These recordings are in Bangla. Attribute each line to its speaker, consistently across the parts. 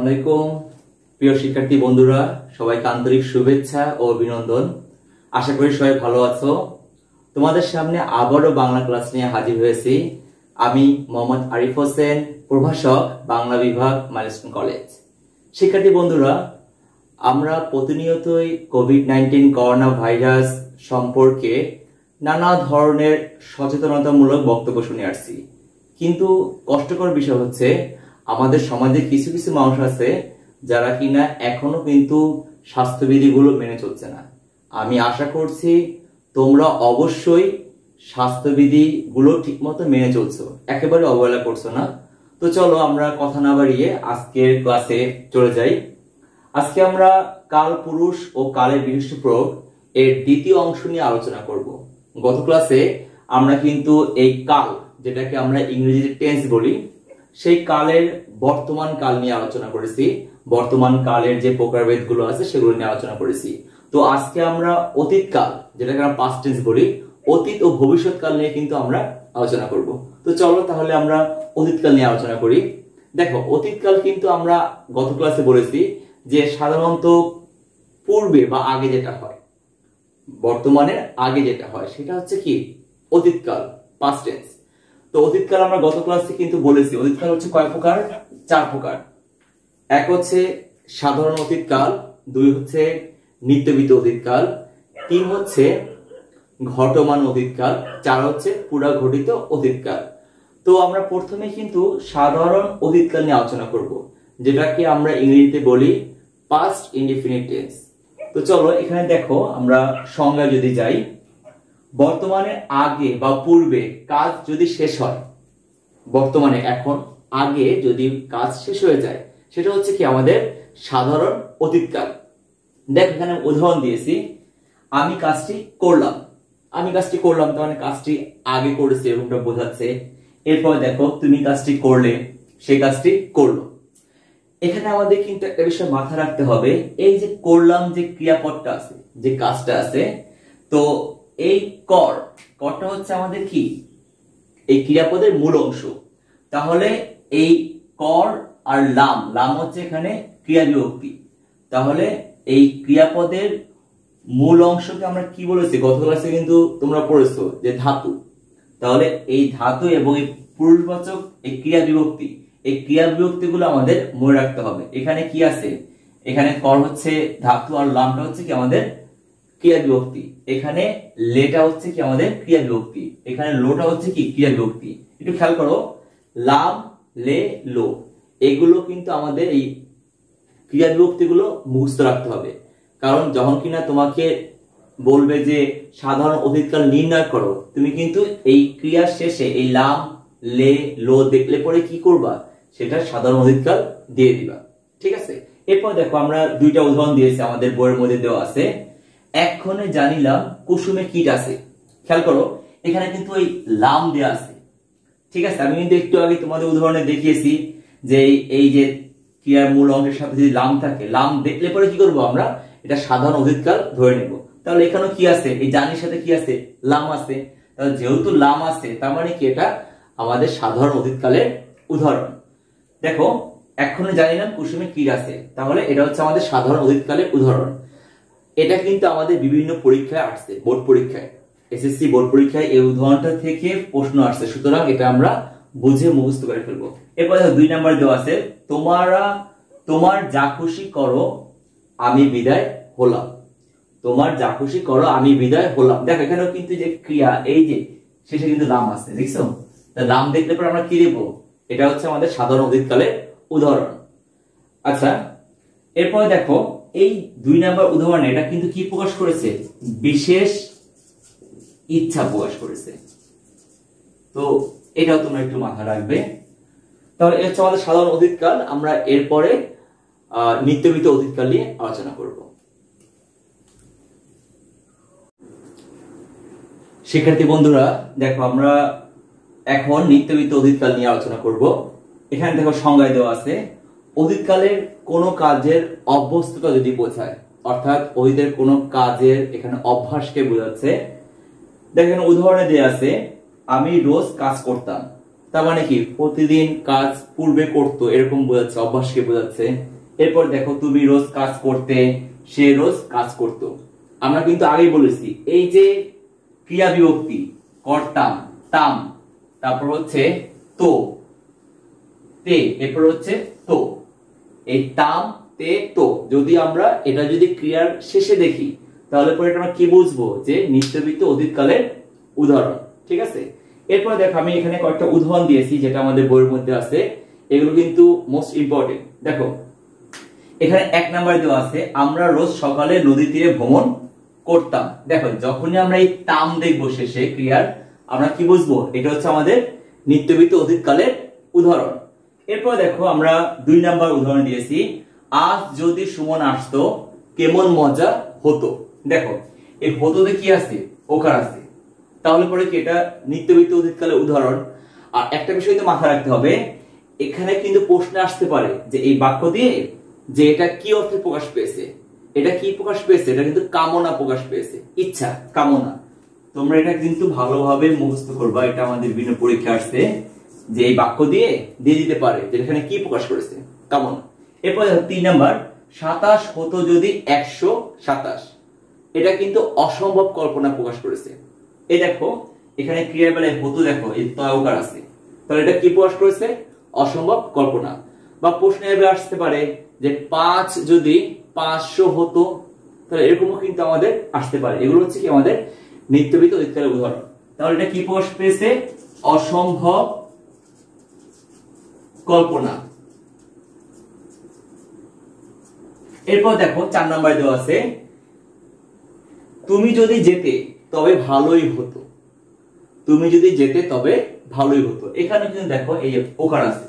Speaker 1: আলাইকুম প্রিয় শিক্ষার্থী বন্ধুরা, সবাইকে আন্তরিক শুভেচ্ছা ও অভিনন্দন। আশা করি সবাই ভালো আছো। তোমাদের সামনে আবারও বাংলা ক্লাস নিয়ে হাজির হয়েছি। আমি মোহাম্মদ আরিফ হোসেন, প্রভাষক, বাংলা বিভাগ, মাইলস্টোন কলেজ। শিক্ষার্থী বন্ধুরা, আমরা প্রতিনিয়তই কোভিড-19 করোনা ভাইরাস সম্পর্কে নানা ধরনের সচেতনতামূলক বক্তব্য শুনে আসছি, কিন্তু কষ্টকর বিষয় হচ্ছে আমাদের সমাজে কিছু কিছু মানুষ আছে যারা কিনা এখনো কিন্তু স্বাস্থ্যবিধিগুলো মেনে চলছে না। আমি আশা করছি তোমরা অবশ্যই স্বাস্থ্যবিধিগুলো ঠিকমতো মেনে চলছো, একেবারে অবহেলা করছো না। তো চলো আমরা কথা না বাড়িয়ে আজকের ক্লাসে চলে যাই। আজকে আমরা কাল পুরুষ ও কালের বিশিষ্ট প্রয়োগ এর দ্বিতীয় অংশ নিয়ে আলোচনা করব। গত ক্লাসে আমরা কিন্তু এই কাল, যেটাকে আমরা ইংরেজিতে টেন্স বলি, সেই কালের বর্তমান কাল নিয়ে আলোচনা করেছি। বর্তমান কালের যে প্রকারভেদগুলো আছে সেগুলো নিয়ে আলোচনা করেছি। তো আজকে আমরা অতীত কাল, যেটাকে আমরা পাস্ট টেন্স বলি, অতীত ও ভবিষ্যৎ কাল নিয়ে কিন্তু আমরা আলোচনা করব। তো চলো তাহলে আমরা অতীত কাল নিয়ে আলোচনা করি। দেখো, অতীত কাল কিন্তু আমরা গত ক্লাসে বলেছি যে সাধারণত পূর্বে বা আগে যেটা হয়, বর্তমানের আগে যেটা হয় সেটা হচ্ছে কি অতীতকাল, পাস্ট টেন্স। তো অতীতকাল আমরা গত ক্লাসে কিন্তু বলেছি অতীতকাল হচ্ছে কয় প্রকার? 4 প্রকার। এক হচ্ছে সাধারণ অতীতকাল, 2 হচ্ছে নিত্যবিত অতীতকাল, 3 হচ্ছে ঘটমান অতীতকাল, 4 হচ্ছে পুরা ঘটিত অতীতকাল। তো আমরা প্রথমে কিন্তু সাধারণ অতীতকাল নিয়ে আলোচনা করব, যেটাকে আমরা ইংরেজিতে বলি পাস্ট ইনডিফিনিট টেন্স। তো চলো এখানে দেখো, আমরা সংজ্ঞা যদি যাই, বর্তমানে আগে বা পূর্বে কাজ যদি শেষ হয়, বর্তমানে এখন আগে যদি কাজ শেষ হয়ে যায়, সেটা হচ্ছে কি আমাদের সাধারণ অতীতকাল। দেখ এখানে উদাহরণ দিয়েছি, আমি কাজটি করলাম, আমি কাজটি করলাম, তার মানে কাজটি আগে করেছে এরকমটা বোঝাচ্ছে। এরপর দেখো তুমি কাজটি করলে, সেই কাজটি করলো। এখানে আমাদের কিন্তু একটা বিষয় মাথায় রাখতে হবে, এই যে করলাম যে ক্রিয়াপদটা আছে, যে কাজটা আছে, তো এই করটা হচ্ছে আমাদের কি এই ক্রিয়াপদের মূল অংশ। তাহলে এই কর আর লাম হচ্ছে এখানে ক্রিয়া বিভক্তি। তাহলে এই ক্রিয়াপদের মূল অংশকে আমরা কি বলেছি গত ক্লাসে কিন্তু তোমরা পড়েছো যে ধাতু। তাহলে এই ধাতু এবং এই পুরুষবাচক এই ক্রিয়া বিভক্তি, এই ক্রিয়া বিভক্তি গুলো আমাদের মনে রাখতে হবে। এখানে কি আছে? এখানে কর হচ্ছে ধাতু আর লামটা হচ্ছে কি আমাদের ক্রিয়া বিভক্তি। এখানে লেটা হচ্ছে কি আমাদের ক্রিয়া বিভক্তি, এখানে লোটা হচ্ছে কি ক্রিয়া বিভক্তি। একটু খেয়াল করো, লাম, লে, লো, এগুলো কিন্তু আমাদের এই ক্রিয়া বিভক্তি গুলো মুখস্থ রাখতে হবে। কারণ যখন কিনা তোমাকে বলবে যে সাধারণ অতীতকাল নির্ণয় করো, তুমি কিন্তু এই ক্রিয়ার শেষে এই লাম, লে, লো দেখলে পরে কি করবা? সেটা সাধারণ অতীতকাল দিয়ে দিবা। ঠিক আছে? এরপর দেখো, আমরা 2টা উদাহরণ দিয়েছি, আমাদের বইয়ের মধ্যে দেওয়া আছে। এক্ষণে জানিলাম কুসুমে কীট আছে। খেয়াল করো, এখানে কিন্তু এই লাম দেয়া আছে। ঠিক আছে? আমি কিন্তু একটু আগে তোমাদের উদাহরণে দেখিয়েছি যে এই যে ক্রিয়ার মূল অংশের সাথে যদি লাম থাকে, লাম দেখলে পরে কি করব? আমরা এটা সাধারণ অতীতকাল ধরে নেব। তাহলে এখানেও কি আছে? এই জানির সাথে কি আছে? লাম আছে। তাহলে যেহেতু লাম আছে, তার মানে কি এটা আমাদের সাধারণ অতীতকালের উদাহরণ। দেখো, এক্ষণে জানিলাম কুসুমে কীট আছে, তাহলে এটা হচ্ছে আমাদের সাধারণ অতীতকালের উদাহরণ। এটা কিন্তু আমাদের বিভিন্ন পরীক্ষায় আসছে, বোর্ড পরীক্ষায়, এসএসসি বোর্ড পরীক্ষায় এই উদাহরণটা থেকে প্রশ্ন আসছে, সুতরাং এটা আমরা বুঝে মুখস্থ করে ফেলবো। এরপর 2 নাম্বার দেওয়া আছে, তোমার যা খুশি করো আমি বিদায় হলাম। তোমার যা খুশি করো আমি বিদায় হলাম। দেখো এখানেও কিন্তু যে ক্রিয়া, এই যে শেষে কিন্তু লাম আছে, দেখছো? লাম দেখলে পরে আমরা কি দেবো? এটা হচ্ছে আমাদের সাধারণ অতীতকালের উদাহরণ। আচ্ছা, এরপর দেখো এই 2 নাম্বার উদাহরণে এটা কিন্তু কি প্রকাশ করেছে? বিশেষ ইচ্ছা প্রকাশ করেছে। তো এটাও তোমরা একটু মাথায় রাখবে। তাহলে এটা হচ্ছে আমাদের সাধারণ অতীতকাল। আমরা এরপরে নিত্যবিত অতীতকাল নিয়ে আলোচনা করব। শিক্ষার্থী বন্ধুরা, দেখো আমরা এখন নিত্যবিত অতীতকাল নিয়ে আলোচনা করব। এখানে দেখো সংজ্ঞায় দেওয়া আছে, অতীতকালের কোন কাজের অভ্যস্ততা যদি বোঝায়, অর্থাৎ অতীতের কোন কাজের এখানে অভ্যাসকে বোঝাচ্ছে। দেখেন উদাহরণে দেওয়া আছে, আমি রোজ কাজ করতাম, তার মানে কি প্রতিদিন কাজ পূর্বে করতো এরকম বোঝাচ্ছে, অভ্যাসকে বোঝাচ্ছে। এরপর দেখো তুমি রোজ কাজ করতে, সে রোজ কাজ করত। আমরা কিন্তু আগেই বলেছি এই যে ক্রিয়া বিভক্তি কর্তাম তাম, তারপর হচ্ছে তো তে, এরপর হচ্ছে তো, এই তাম তে তো যদি আমরা এটা যদি ক্রিয়ার শেষে দেখি তাহলে পরে আমরা কি বুঝবো যে নিত্যবৃত্ত অতীতকালের উদাহরণ। ঠিক আছে, এরপর দেখো আমি এখানে কয়েকটা উদাহরণ দিয়েছি যেটা আমাদের বইয়ের মধ্যে আছে, এগুলো কিন্তু মোস্ট ইম্পর্টেন্ট। দেখো এখানে 1 নম্বরে দেওয়া আছে আমরা রোজ সকালে নদী তীরে ভ্রমণ করতাম। দেখো যখনই আমরা এই তাম দেখবো শেষে ক্রিয়ার, আমরা কি বুঝবো এটা হচ্ছে আমাদের নিত্যবৃত্ত অতীতকালের উদাহরণ। এরপর দেখো আমরা 2 নম্বর উদাহরণ দিয়েছি আজ যদি সুমন আসতো কেমন মজা হতো। দেখো এই হতোতে কি আছে, ওকার আছে, তাহলে পরে কি এটা নিত্যবৃত্ত অতীতকালের উদাহরণ। আর একটা বিষয় তো মাথায় রাখতে হবে, এখানে কিন্তু প্রশ্ন আসতে পারে যে এই বাক্য দিয়ে যে এটা কি অর্থে প্রকাশ পেয়েছে, এটা কি প্রকাশ পেয়েছে, এটা কিন্তু কামনা প্রকাশ পেয়েছে, ইচ্ছা কামনা। তোমরা এটা কিন্তু ভালোভাবে মুখস্থ করবা, এটা আমাদের বিভিন্ন পরীক্ষা আসছে যে এই বাক্য দিয়ে দিয়ে দিতে পারে যে এখানে কি প্রকাশ করেছে, কামনা। এরপর 3 নাম্বার 27 হতো যদি 127, এটা কিন্তু অসম্ভব কল্পনা প্রকাশ করেছে। এই দেখো এখানে ক্রিয়ার বেলায় হতো, দেখো এই তয়কার আছে, তাহলে এটা কি প্রকাশ করেছে, অসম্ভব কল্পনা। বা প্রশ্ন এভাবে আসতে পারে যে 5 যদি 500 হতো, তাহলে এরকমও কিন্তু আমাদের আসতে পারে। এগুলো হচ্ছে কি আমাদের নিত্যবৃত্ত অতীতকালের উদাহরণ। তাহলে এটা কি প্রকাশ পেয়েছে, অসম্ভব কল্পনা। এরপর দেখো 4 নম্বরে দেওয়া আছে তুমি যদি যেতে তবে ভালোই হতো, তুমি যদি যেতে তবে ভালোই হতো। এখানে কিন্তু দেখো এই ওকার আছে,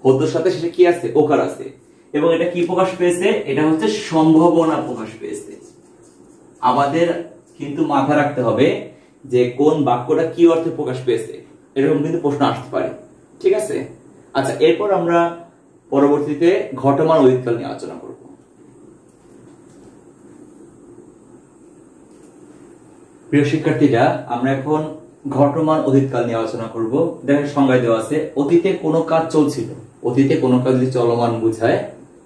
Speaker 1: হতোর সাথে শেষে কি আছে, ওকার আছে, এবং এটা কি প্রকাশ পেয়েছে, এটা হচ্ছে সম্ভাবনা প্রকাশ পেয়েছে। আমাদের কিন্তু মাথায় রাখতে হবে যে কোন বাক্যটা কি অর্থে প্রকাশ পেয়েছে, এরকম কিন্তু প্রশ্ন আসতে পারে। ঠিক আছে, আচ্ছা এরপর আমরা পরবর্তীতে ঘটমান অতীতকাল নিয়ে আলোচনা করব। প্রিয় শিক্ষার্থীরা, আমরা এখন ঘটমান অতীতকাল নিয়ে আলোচনা করব। দেখেন সংজ্ঞায় দেওয়া আছে অতীতে কোনো কাজ চলছিল, অতীতে কোনো কাজ যদি চলমান বোঝায়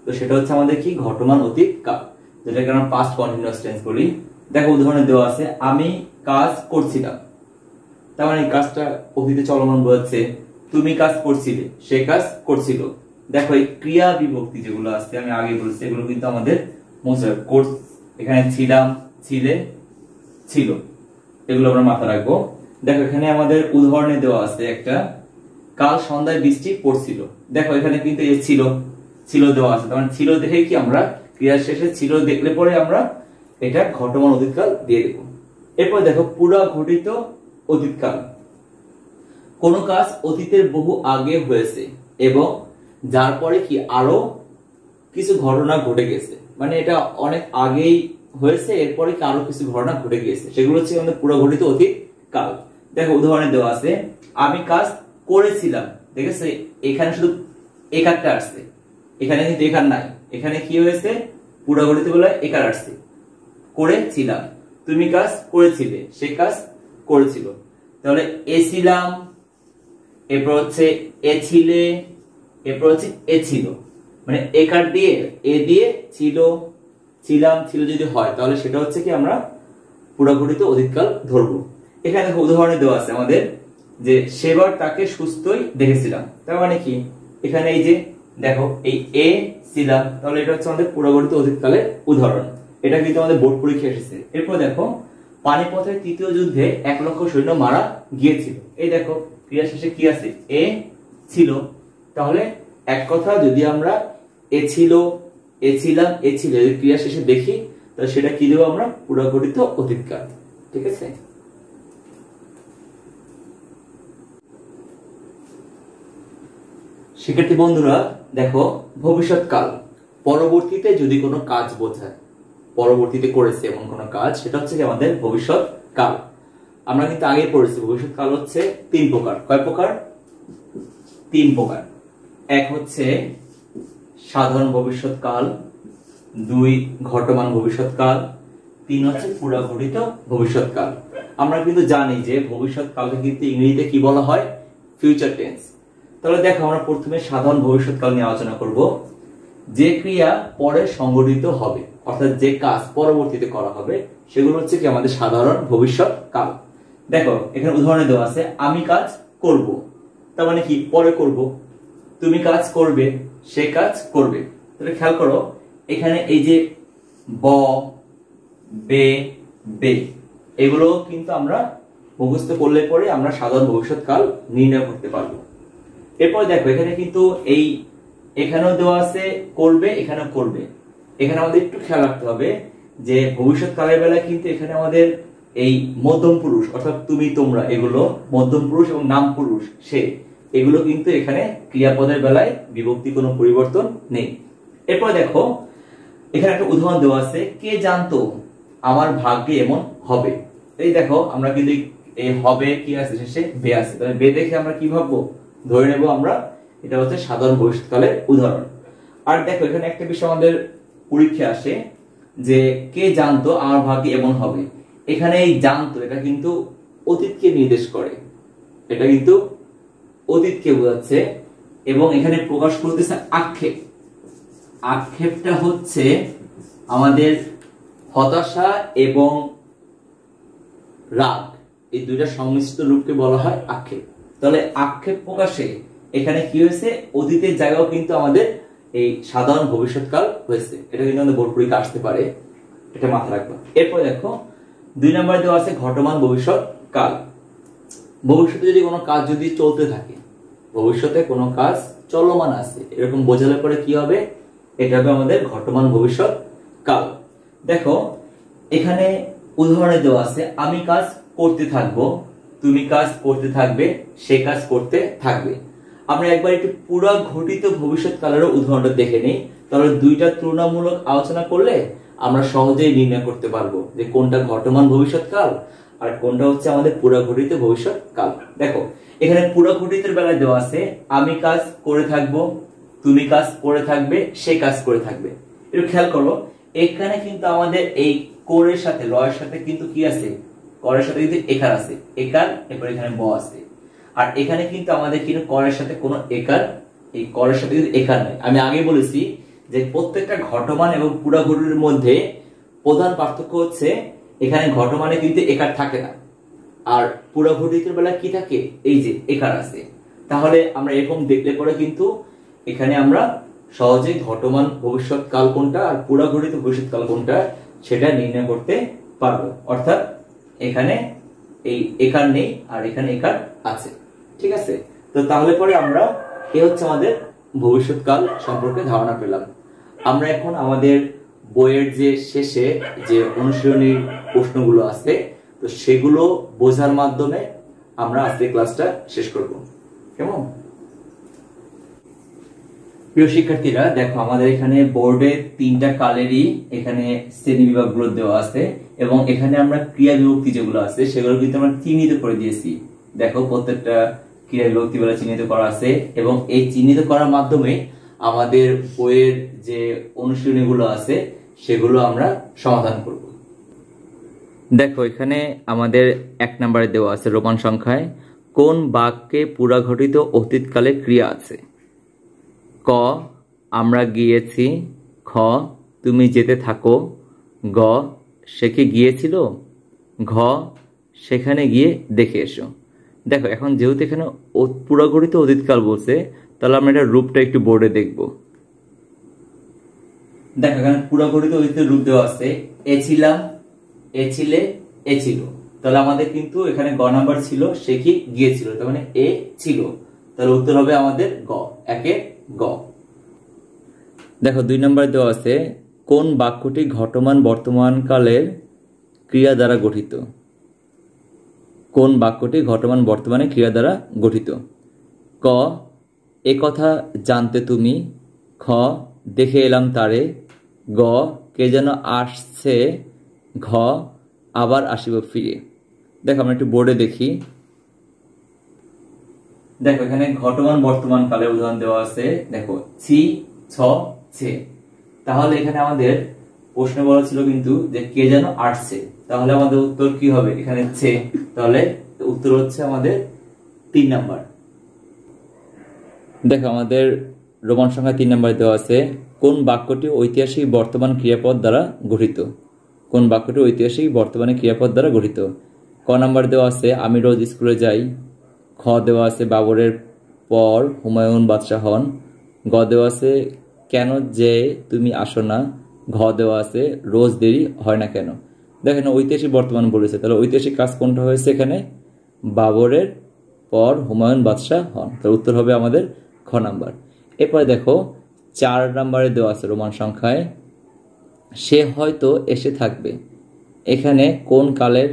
Speaker 1: তো সেটা হচ্ছে আমাদের কি ঘটমান অতীতকাল, যেটাকে আমরা পাস্ট কন্টিনিউয়াস টেন্স বলি। দেখো উদাহরণে দেওয়া আছে আমি কাজ করছিলাম, তার মানে এই কাজটা অতীতে চলমান বোঝাচ্ছে। তুমি কাজ করছিলে, সে কাজ করছিল। দেখো এই ক্রিয়া বিভক্তি যেগুলো আছে আমি আগে বলেছি এগুলো কিন্তু আমাদের কোর্স, এখানে ছিলাম, ছিলে, ছিল, এগুলো আমরা মাথায় রাখবো। দেখো এখানে আমাদের উদাহরণে দেওয়া আছে একটা কাল সন্ধ্যায় বৃষ্টি পড়ছিল। দেখো এখানে কিন্তু এ ছিল, ছিল দেওয়া আছে, তার মানে ছিল দেখে কি আমরা ক্রিয়ার শেষে ছিল দেখলে পরে আমরা এটা ঘটমান অতীতকাল দিয়ে দেব। এরপর দেখো পুরা ঘটিত অতীতকাল, কোন কাজ অতীতের বহু আগে হয়েছে এবং যার পরে কি আরো কিছু ঘটনা ঘটে গেছে, মানে এটা অনেক আগেই হয়েছে এরপরে কি আরো কিছু ঘটনা ঘটে গিয়েছে, সেগুলো হচ্ছে আমাদের পুরো ঘটিত অতীত কাল। দেখো উদাহরণে দেওয়া আছে আমি কাজ করেছিলাম, দেখেছে এখানে শুধু একারটা আসছে, এখানে কিন্তু একার নাই, এখানে কি হয়েছে পুরো ঘটিত বেলায় একার আসছে, করেছিলাম। তুমি কাজ করেছিলে, সে কাজ করেছিল, তাহলে এ ছিলাম, এরপর হচ্ছে এ ছিলে, এরপর হচ্ছে এ ছিল, মানে একার দিয়ে এ দিয়ে ছিল, ছিলাম, ছিল যদি হয় তাহলে সেটা হচ্ছে কি আমরা পুরো ঘটিত অতীতকাল ধরবো। এখানে দেখো উদাহরণে দেওয়া আছে আমাদের যে সেবার তাকে সুস্থই দেখেছিলাম, তার মানে কি এখানে এই যে দেখো এই এ ছিলাম, তাহলে এটা হচ্ছে আমাদের পুরো ঘটিত অতীতকালের উদাহরণ। এটা কিন্তু আমাদের বোর্ড পরীক্ষা এসেছে। এরপর দেখো পানিপথের তৃতীয় যুদ্ধে 1 লক্ষ সৈন্য মারা গিয়েছিল। এই দেখো ক্রিয়া শেষে কি আছে, এ ছিল, তাহলে এক কথা যদি আমরা এ ছিল, এ ছিলাম, এ ছিল যদি ক্রিয়া শেষে দেখি তাহলে সেটা কি দেবো আমরা পুরো ঘটিত অতীতকাল। ঠিক আছে, শিক্ষার্থী বন্ধুরা দেখো ভবিষ্যৎকাল পরবর্তীতে যদি কোনো কাজ বোঝায়, পরবর্তীতে করেছে এমন কোনো কাজ, সেটা হচ্ছে কি আমাদের ভবিষ্যৎকাল। আমরা কিন্তু আগে পড়েছি ভবিষ্যৎকাল হচ্ছে 3 প্রকার। কয় প্রকার? 3 প্রকার। এক হচ্ছে সাধারণ ভবিষ্যৎকাল, 2 ঘটমান ভবিষ্যৎকাল, 3 হচ্ছে পুরা ঘটিত ভবিষ্যৎকাল। আমরা কিন্তু জানি যে ভবিষ্যৎকালকে কিন্তু ইংরেজিতে কি বলা হয়, ফিউচার টেন্স। তাহলে দেখো আমরা প্রথমে সাধারণ ভবিষ্যৎকাল নিয়ে আলোচনা করব। যে ক্রিয়া পরে সংঘটিত হবে, অর্থাৎ যে কাজ পরবর্তীতে করা হবে, সেগুলো হচ্ছে কি আমাদের সাধারণ ভবিষ্যৎ কাল। দেখো এখানে উদাহরণে দেওয়া আছে আমি কাজ করব, তার মানে কি পরে করব। তুমি কাজ করবে, সে কাজ করবে। তাহলে খেয়াল করো এখানে এই যে ব, বে, বে, এগুলো কিন্তু আমরা মুখস্থ করলে পরে আমরা সাধারণ ভবিষ্যৎ কাল নির্ণয় করতে পারবো। এরপর দেখো এখানে কিন্তু এই এখানেও দেওয়া আছে করবে, এখানেও করবে। এখানে আমাদের একটু খেয়াল রাখতে হবে যে ভবিষ্যৎ কালের বেলায় কিন্তু এখানে আমাদের এই মধ্যম পুরুষ অর্থাৎ তুমি তোমরা এগুলো মধ্যম পুরুষ এবং নাম পুরুষ সে, এগুলো কিন্তু এখানে ক্রিয়াপদের বেলায় বিভক্তি কোনো পরিবর্তন নেই। এরপর দেখো এখানে একটা উদাহরণ দেওয়া আছে কে জানতো আমার ভাগ্যে এমন হবে। এই দেখো আমরা কিন্তু এই হবে কি আছে শেষে বে আছে, তাহলে বে দেখে আমরা কি ভাববো, ধরে নেব আমরা এটা হচ্ছে সাধারণ ভবিষ্যৎকালের উদাহরণ। আর দেখো এখানে একটা বিষয় আমাদের পরীক্ষা আসে যে কে জানতো আমার ভাগ্যে এমন হবে। এখানে এই জানতো এটা কিন্তু অতীতকে নির্দেশ করে, এটা কিন্তু অতীতকে বোঝাচ্ছে এবং এখানে প্রকাশ করতেছে আক্ষেপ। আক্ষেপটা হচ্ছে আমাদের হতাশা এবং রাগ, এই দুইটা সংমিশ্রিত রূপকে বলা হয় আক্ষেপ। তাহলে আক্ষেপ প্রকাশে এখানে কি হয়েছে, অতীতের জায়গাও কিন্তু আমাদের এই সাধারণ ভবিষ্যৎকাল হয়েছে। এটা কিন্তু আমাদের বোর্ড পরীক্ষা আসতে পারে, এটা মাথায় রাখবা। এরপর দেখো 2 নম্বরে দেওয়া আছে ঘটমান ভবিষ্যৎ কাল। ভবিষ্যতে যদি কোনো কাজ যদি চলতে থাকে, ভবিষ্যতে কোনো কাজ চলমান আছে এরকম বোঝালে পরে কি হবে, এটা হবে আমাদের ঘটমান ভবিষ্যৎ কাল। দেখো এখানে উদাহরণে দেওয়া আছে আমি কাজ করতে থাকবো, তুমি কাজ করতে থাকবে, সে কাজ করতে থাকবে। আমরা একবার একটু পুরা ঘটিত ভবিষ্যৎ কালেরও উদাহরণটা দেখে নিই, তাহলে দুইটা তুলনামূলক আলোচনা করলে আমরা সহজেই নির্ণয় করতে পারবো যে কোনটা ঘটমান ভবিষ্যৎ কাল আর কোনটা হচ্ছে আমাদের পুরা ঘটিত ভবিষ্যৎ কাল। দেখো এখানে পুরা ঘটিতের বেলায় দেওয়া আছে আমি কাজ করে থাকবো, তুমি কাজ করে থাকবে, সে কাজ করে থাকবে। একটু খেয়াল করো এখানে কিন্তু আমাদের এই কোরের সাথে লয়ের সাথে কিন্তু কি আছে, করের সাথে কিন্তু একার আছে, একার, এরপর এখানে ব আছে। আর এখানে কিন্তু আমাদের কিন্তু করের সাথে কোনো একার, এই করের সাথে কিন্তু একার নাই। আমি আগে বলেছি যে প্রত্যেকটা ঘটমান এবং পুরা ঘটির মধ্যে প্রধান পার্থক্য হচ্ছে এখানে ঘটমানে কিন্তু একার থাকে না, আর পুরা ঘটিতের বেলা কি থাকে, এই যে একার আছে। তাহলে আমরা এরকম দেখলে পরে কিন্তু এখানে আমরা সহজেই ঘটমান ভবিষ্যৎ কাল কোনটা আর পুরা ঘটিত ভবিষ্যৎ কাল কোনটা সেটা নির্ণয় করতে পারবো। অর্থাৎ এখানে এই একার নেই আর এখানে একার আছে, ঠিক আছে। তো তাহলে পরে আমরা এই হচ্ছে আমাদের ভবিষ্যৎকাল সম্পর্কে ধারণা পেলাম। আমরা এখন আমাদের বইয়ের যে শেষে যে অনুশীলনীর প্রশ্নগুলো আছে তো সেগুলো বোঝার মাধ্যমে আমরা আজকে ক্লাসটা শেষ করব। কেমন? প্রিয় শিক্ষার্থীরা দেখো আমাদের এখানে বোর্ডে 3টা কালেরই এখানে শ্রেণী বিভাগগুলো দেওয়া আছে এবং এখানে আমরা ক্রিয়া বিভক্তি যেগুলো আছে সেগুলো কিন্তু আমরা চিহ্নিত করে দিয়েছি। দেখো প্রত্যেকটা ক্রিয়া বিভক্তি বলে চিহ্নিত করা আছে এবং এই চিহ্নিত করার মাধ্যমে আমাদের বইয়ের যে অনুশীলনীগুলো আছে সেগুলো আমরা সমাধান করব। দেখো এখানে আমাদের 1 নম্বরে দেওয়া আছে রোমান সংখ্যায় কোন বাক্যে পুরা ঘটিত অতীতকালে ক্রিয়া আছে। ক আমরা গিয়েছি, খ তুমি যেতে থাকো, গ সে কি গিয়েছিল, ঘ সেখানে গিয়ে দেখে এসো। দেখো এখন যেহেতু এখানে পুরা ঘটিত অতীতকাল বলছে তাহলে আমরা এটা রূপটা একটু বোর্ডে দেখব। দেখো এখানে পুরা ঘটিত অতীতের রূপ দেওয়া আছে এ ছিলাম, এ ছিলে, এ ছিল। তাহলে আমাদের কিন্তু এখানে গ নাম্বার ছিল সে কি গিয়েছিল, তার মানে এ ছিল। তাহলে উত্তর হবে আমাদের গ, একে গ। দেখো 2 নম্বরে দেওয়া আছে কোন বাক্যটি ঘটমান বর্তমান কালের ক্রিয়া দ্বারা গঠিত। কোন বাক্যটি ঘটমান বর্তমানে ক্রিয়া দ্বারা গঠিত। ক এ কথা জানতে তুমি, খ দেখে এলাম তারে, গ কে যেন আসছে, ঘ আবার আসিব ফিরে। দেখো আমরা একটু বোর্ডে দেখি। দেখো এখানে ঘটমান বর্তমান কালের উদাহরণ দেওয়া আছে। দেখো ছি, ছ, ছে। তাহলে এখানে আমাদের প্রশ্ন বলা ছিল কিন্তু যে কে যেন আসছে, তাহলে আমাদের উত্তর কি হবে, এখানে ছে। তাহলে উত্তর হচ্ছে আমাদের 3 নাম্বার। দেখো আমাদের রোমান সংখ্যা 3 নম্বরে দেওয়া আছে কোন বাক্যটি ঐতিহাসিক বর্তমান ক্রিয়াপদ দ্বারা গঠিত? কোন বাক্যটি ঐতিহাসিক বর্তমানে ক্রিয়াপদ দ্বারা গঠিত? ক নাম্বার দেওয়া আছে আমি রোজ স্কুলে যাই। খ দেওয়া আছে বাবরের পর হুমায়ুন বাদশাহ হন। গ দেওয়া আছে কেন যে তুমি আসো না। ঘ দেওয়া আছে রোজ দেরি হয় না কেন। দেখেন ঐতিহাসিক বর্তমান বলেছে, তাহলে ঐতিহাসিক কাজ কোনটা হয়েছে এখানে? বাবরের পর হুমায়ুন বাদশাহ হন। তার উত্তর হবে আমাদের খ নাম্বার। এরপরে দেখো 4 নাম্বারে দেওয়া আছে রোমান সংখ্যায় সে হয়তো এসে থাকবে। এখানে কোন কালের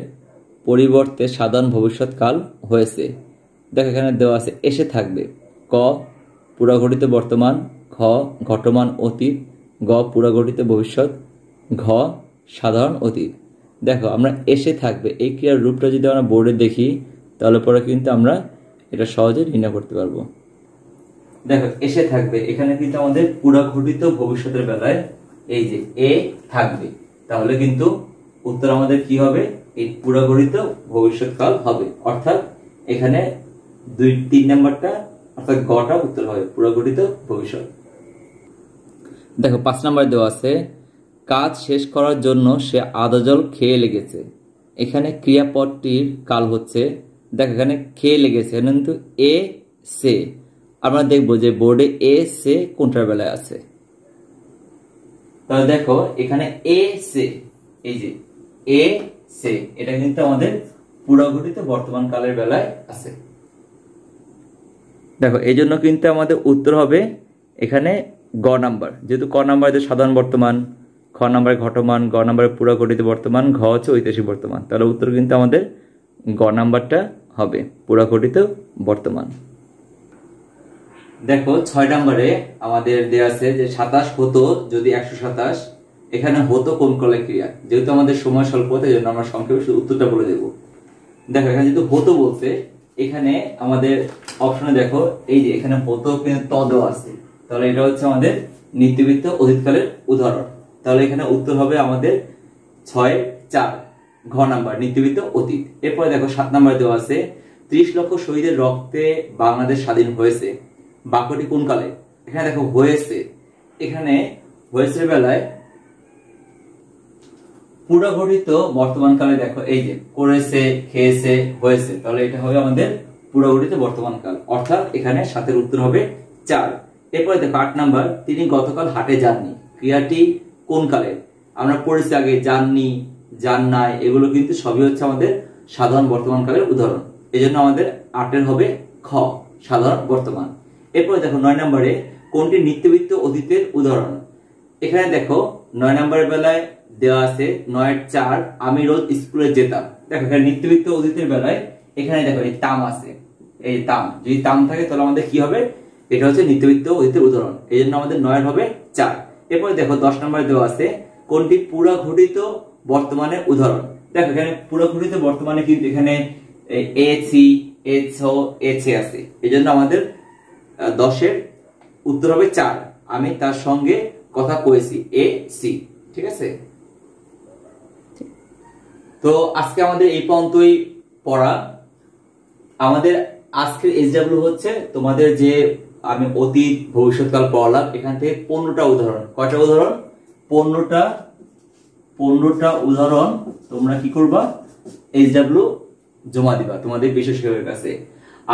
Speaker 1: পরিবর্তে সাধারণ ভবিষ্যৎ কাল হয়েছে? দেখো এখানে দেওয়া আছে এসে থাকবে। ক পুরাঘটিত বর্তমান, খ ঘটমান অতীত, গ পুরাঘটিত ভবিষ্যৎ, ঘ সাধারণ অতীত। দেখো আমরা এসে থাকবে এই ক্রিয়ার রূপটা যদি আমরা বোর্ডে দেখি তাহলে পরে কিন্তু আমরা এটা সহজে নির্ণয় করতে পারবো। দেখো এসে থাকবে এখানে কিন্তু আমাদের পুরাঘটিত ভবিষ্যতের বেলায় এই যে এ থাকবে, তাহলে কিন্তু উত্তর আমাদের কি হবে? এই পুরাঘটিত ভবিষ্যৎকাল হবে। অর্থাৎ এখানে 2-3 নাম্বারটা অর্থাৎ গটা উত্তর হবে পুরাঘটিত ভবিষ্যৎ। দেখো 5 নাম্বার দেওয়া আছে কাজ শেষ করার জন্য সে আদা জল খেয়ে লেগেছে। এখানে ক্রিয়াপদটির কাল হচ্ছে, দেখো এখানে খেয়ে লেগেছে কিন্তু এ সে। আমরা দেখবো যে বোর্ডে এ সে কোনটার বেলায় আছে। তাহলে দেখো এখানে এ সে, এই যে এ সে এটা কিন্তু আমাদের পুরাঘটিত বর্তমান কালের বেলায় আছে। দেখো এই জন্য কিন্তু আমাদের উত্তর হবে এখানে গ নাম্বার, যেহেতু ক নাম্বার সাধারণ বর্তমান, খ নাম্বারে ঘটমান, গ নাম্বারে পুরাঘটিত বর্তমান, ঘ হচ্ছে ঐতিহাসিক বর্তমান। তাহলে উত্তর কিন্তু আমাদের গ নাম্বারটা হবে পুরাঘটিত বর্তমান। দেখো 6 নম্বরে আমাদের দেয়া আছে যে 27 হতো যদি 127। এখানে হতো কোন কালের ক্রিয়া? যেহেতু আমাদের সময় স্বল্প এই জন্য আমরা সংক্ষেপে শুধু উত্তরটা বলে দেব। দেখো এখানে যেহেতু হতো বলতে এখানে আমাদের অপশনে দেখো এই যে এখানে হতো কিন্তু ত দেওয়া আছে, তাহলে এটা হচ্ছে আমাদের নিত্যবৃত্ত অতীতকালের উদাহরণ। তাহলে এখানে উত্তর হবে আমাদের 6-4 ঘ নাম্বার নিত্যবৃত্ত অতীত। এরপরে দেখো 7 নাম্বার দেওয়া আছে 30 লক্ষ শহীদের রক্তে বাংলাদেশ স্বাধীন হয়েছে। বাক্যটি কোন কালে? এখানে দেখো হয়েছে, এখানে হয়েছে বেলায় পুরাঘটিত বর্তমান কালে দেখো এই যে করেছে, খেয়েছে, হয়েছে, তাহলে এটা হবে আমাদের পুরাঘটিত বর্তমান কাল। অর্থাৎ এখানে 7-এর উত্তর হবে 4। এরপরে দেখো 8 নাম্বার তিনি গতকাল হাটে যাননি। ক্রিয়াটি কোন কালে? আমরা পড়েছি আগে যাননি, যান নাই, এগুলো কিন্তু সবই হচ্ছে আমাদের সাধারণ বর্তমান কালের উদাহরণ। এই জন্য আমাদের 8-এর হবে খ সাধারণ বর্তমান। এরপরে দেখো 9 নম্বরে কোনটি নিত্যবৃত্ত অতীতের উদাহরণ? এখানে দেখো 9 নম্বরের বেলায় দেওয়া আছে 9-4 আমি রোজ স্কুলে যেতাম। দেখো এখানে নিত্যবৃত্ত অতীতের বেলায় এখানে দেখো এই তাম আছে, এই তাম যদি তাম থাকে তাহলে আমাদের কি হবে? এটা হচ্ছে নিত্যবৃত্ত অতীতের উদাহরণ। এই জন্য আমাদের 9 হবে 4। এরপরে দেখো 10 নম্বরে দেওয়া আছে কোনটি পুরাঘটিত বর্তমানের উদাহরণ? দেখো এখানে পুরাঘটিত বর্তমানে কিন্তু এখানে এছি, এছো, এছে আছে। এই জন্য আমাদের 10-এর উত্তর হবে 4 আমি তার সঙ্গে কথা কয়েছি, এ সি। ঠিক আছে, তো আজকে আমাদের এই পর্যন্তই পড়া। আমাদের আজকের এসডব্লিউ হচ্ছে তোমাদের যে আমি অতীত ভবিষ্যৎকাল পড়ালাম এখান থেকে 15টা উদাহরণ। কয়টা উদাহরণ? 15টা উদাহরণ তোমরা কি করবা? এসডব্লিউ জমা দিবা তোমাদের বিশেষ শিক্ষকের কাছে।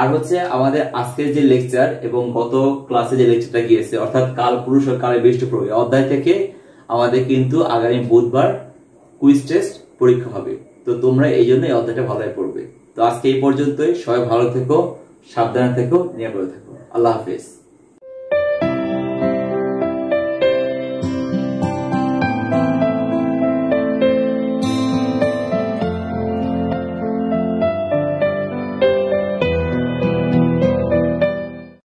Speaker 1: আর হচ্ছে আমাদের আজকের যে লেকচার এবং গত ক্লাসে যে লেকচারটা গিয়েছে অর্থাৎ কাল পুরুষ ও কালে বিশিষ্ট প্রয়োগ অধ্যায় থেকে আমাদের কিন্তু আগামী বুধবার কুইজ টেস্ট পরীক্ষা হবে। তো তোমরা এই জন্য এই অধ্যায়টা ভালোভাবে পড়বে। তো আজকে এই পর্যন্তই। সবাই ভালো থেকো, সাবধানে থেকো, নিরাপদে থেকো। আল্লাহ হাফেজ।